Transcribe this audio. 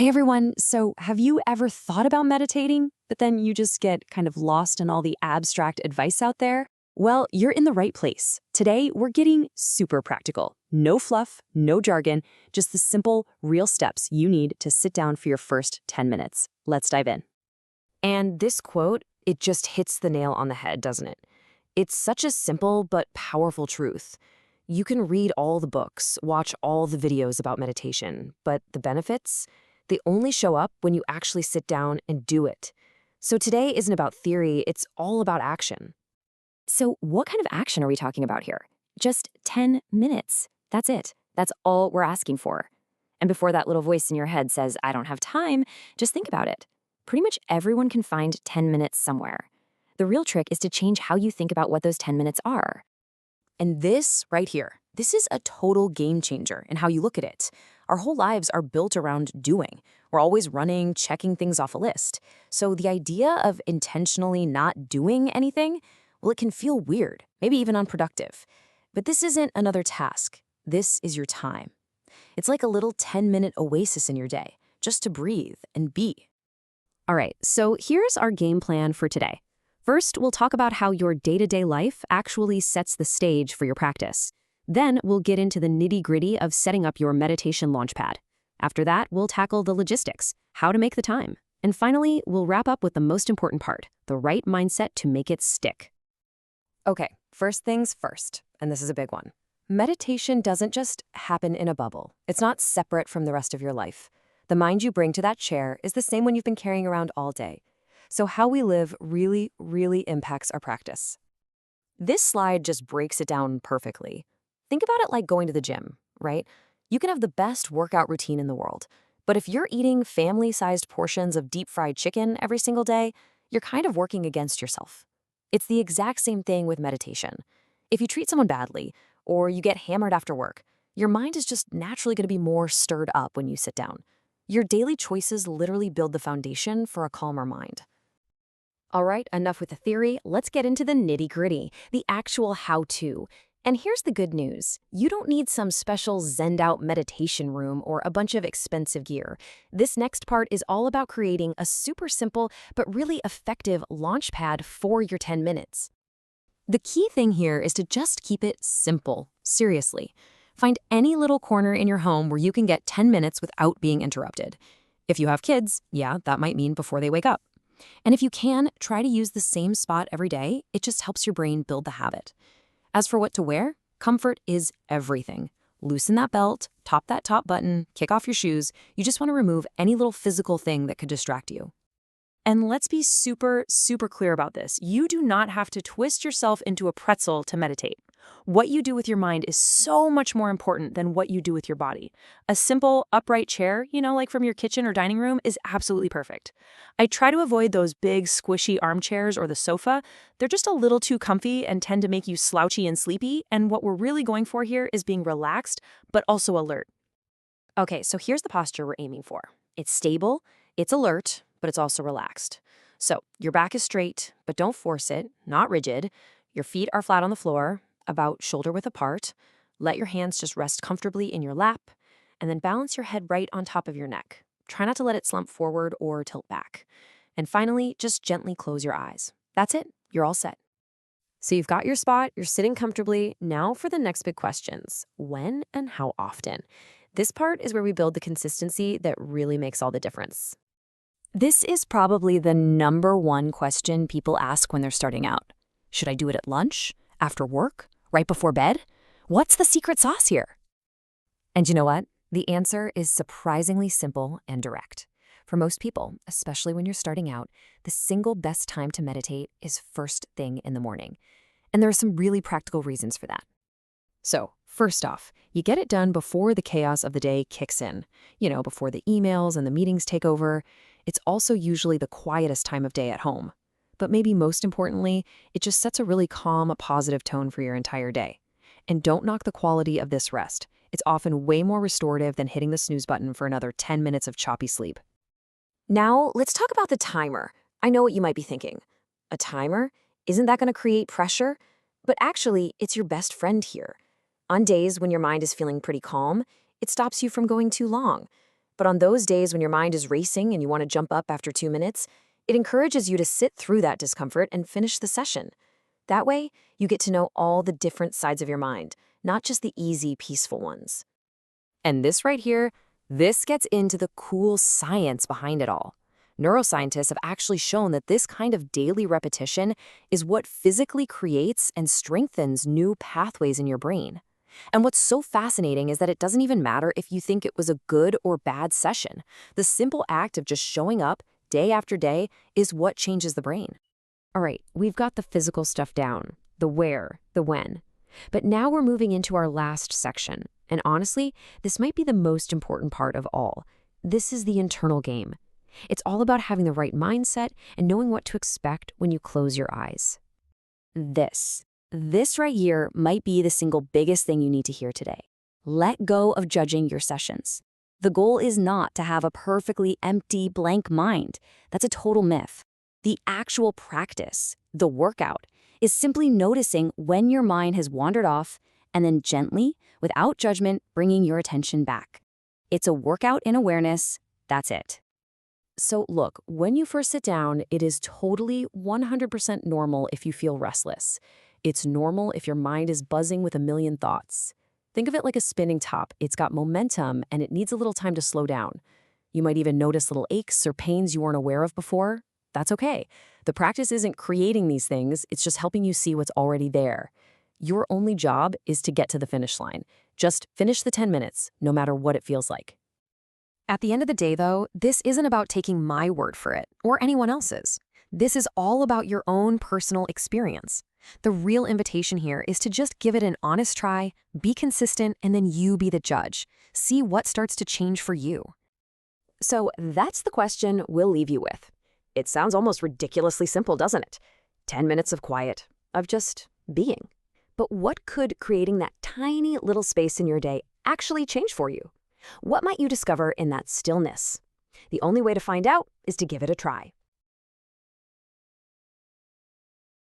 Hey everyone, so have you ever thought about meditating, but then you just get kind of lost in all the abstract advice out there? Well, you're in the right place. Today, we're getting super practical. No fluff, no jargon, just the simple, real steps you need to sit down for your first 10 minutes. Let's dive in. And this quote, it just hits the nail on the head, doesn't it? It's such a simple but powerful truth. You can read all the books, watch all the videos about meditation, but the benefits? They only show up when you actually sit down and do it. So today isn't about theory, it's all about action. So what kind of action are we talking about here? Just 10 minutes. That's it. That's all we're asking for. And before that little voice in your head says, I don't have time, just think about it. Pretty much everyone can find 10 minutes somewhere. The real trick is to change how you think about what those 10 minutes are. And this right here, this is a total game changer in how you look at it. Our whole lives are built around doing. We're always running, checking things off a list. So the idea of intentionally not doing anything, well, it can feel weird, maybe even unproductive. But this isn't another task. This is your time. It's like a little 10-minute oasis in your day, just to breathe and be. All right, so here's our game plan for today. First, we'll talk about how your day-to-day life actually sets the stage for your practice. Then we'll get into the nitty-gritty of setting up your meditation launchpad. After that, we'll tackle the logistics, how to make the time. And finally, we'll wrap up with the most important part, the right mindset to make it stick. Okay, first things first, and this is a big one. Meditation doesn't just happen in a bubble. It's not separate from the rest of your life. The mind you bring to that chair is the same one you've been carrying around all day. So how we live really, really impacts our practice. This slide just breaks it down perfectly. Think about it like going to the gym, right? You can have the best workout routine in the world, but if you're eating family-sized portions of deep-fried chicken every single day, you're kind of working against yourself. It's the exact same thing with meditation. If you treat someone badly, or you get hammered after work, your mind is just naturally going to be more stirred up when you sit down. Your daily choices literally build the foundation for a calmer mind. All right, enough with the theory. Let's get into the nitty-gritty, the actual how-to. And here's the good news. You don't need some special zenned-out meditation room or a bunch of expensive gear. This next part is all about creating a super simple but really effective launchpad for your 10 minutes. The key thing here is to just keep it simple, seriously. Find any little corner in your home where you can get 10 minutes without being interrupted. If you have kids, yeah, that might mean before they wake up. And if you can, try to use the same spot every day. It just helps your brain build the habit. As for what to wear, comfort is everything. Loosen that belt, top that top button, kick off your shoes. You just want to remove any little physical thing that could distract you. And let's be super, super clear about this. You do not have to twist yourself into a pretzel to meditate. What you do with your mind is so much more important than what you do with your body. A simple, upright chair, like from your kitchen or dining room, is absolutely perfect. I try to avoid those big, squishy armchairs or the sofa. They're just a little too comfy and tend to make you slouchy and sleepy, and what we're really going for here is being relaxed, but also alert. Okay, so here's the posture we're aiming for. It's stable, it's alert, but it's also relaxed. So your back is straight, but don't force it, not rigid. Your feet are flat on the floor, about shoulder width apart. Let your hands just rest comfortably in your lap, and then balance your head right on top of your neck. Try not to let it slump forward or tilt back. And finally, just gently close your eyes. That's it. You're all set. So you've got your spot, you're sitting comfortably. Now for the next big questions. When and how often? This part is where we build the consistency that really makes all the difference. This is probably the number one question people ask when they're starting out. Should I do it at lunch? After work? Right before bed? What's the secret sauce here? And you know what? The answer is surprisingly simple and direct. For most people, especially when you're starting out, the single best time to meditate is first thing in the morning. And there are some really practical reasons for that. So, first off, you get it done before the chaos of the day kicks in. Before the emails and the meetings take over. It's also usually the quietest time of day at home. But maybe most importantly, it just sets a really calm, positive tone for your entire day. And don't knock the quality of this rest. It's often way more restorative than hitting the snooze button for another 10 minutes of choppy sleep. Now, let's talk about the timer. I know what you might be thinking. A timer? Isn't that going to create pressure? But actually, it's your best friend here. On days when your mind is feeling pretty calm, it stops you from going too long. But on those days when your mind is racing and you want to jump up after 2 minutes, it encourages you to sit through that discomfort and finish the session. That way, you get to know all the different sides of your mind, not just the easy, peaceful ones. And this right here, this gets into the cool science behind it all. Neuroscientists have actually shown that this kind of daily repetition is what physically creates and strengthens new pathways in your brain. And what's so fascinating is that it doesn't even matter if you think it was a good or bad session. The simple act of just showing up day after day is what changes the brain. All right, we've got the physical stuff down, the where, the when. But now we're moving into our last section. And honestly, this might be the most important part of all. This is the internal game. It's all about having the right mindset and knowing what to expect when you close your eyes. This right here might be the single biggest thing you need to hear today. Let go of judging your sessions. The goal is not to have a perfectly empty, blank mind. That's a total myth. The actual practice, the workout, is simply noticing when your mind has wandered off and then gently, without judgment, bringing your attention back. It's a workout in awareness. That's it. So look, when you first sit down, it is totally 100% normal if you feel restless. It's normal if your mind is buzzing with a million thoughts. Think of it like a spinning top. It's got momentum and it needs a little time to slow down. You might even notice little aches or pains you weren't aware of before. That's okay. The practice isn't creating these things, it's just helping you see what's already there. Your only job is to get to the finish line. Just finish the 10 minutes, no matter what it feels like. At the end of the day, though, this isn't about taking my word for it, or anyone else's. This is all about your own personal experience. The real invitation here is to just give it an honest try, be consistent, and then you be the judge. See what starts to change for you. So that's the question we'll leave you with. It sounds almost ridiculously simple, doesn't it? 10 minutes of quiet, of just being. But what could creating that tiny little space in your day actually change for you? What might you discover in that stillness? The only way to find out is to give it a try.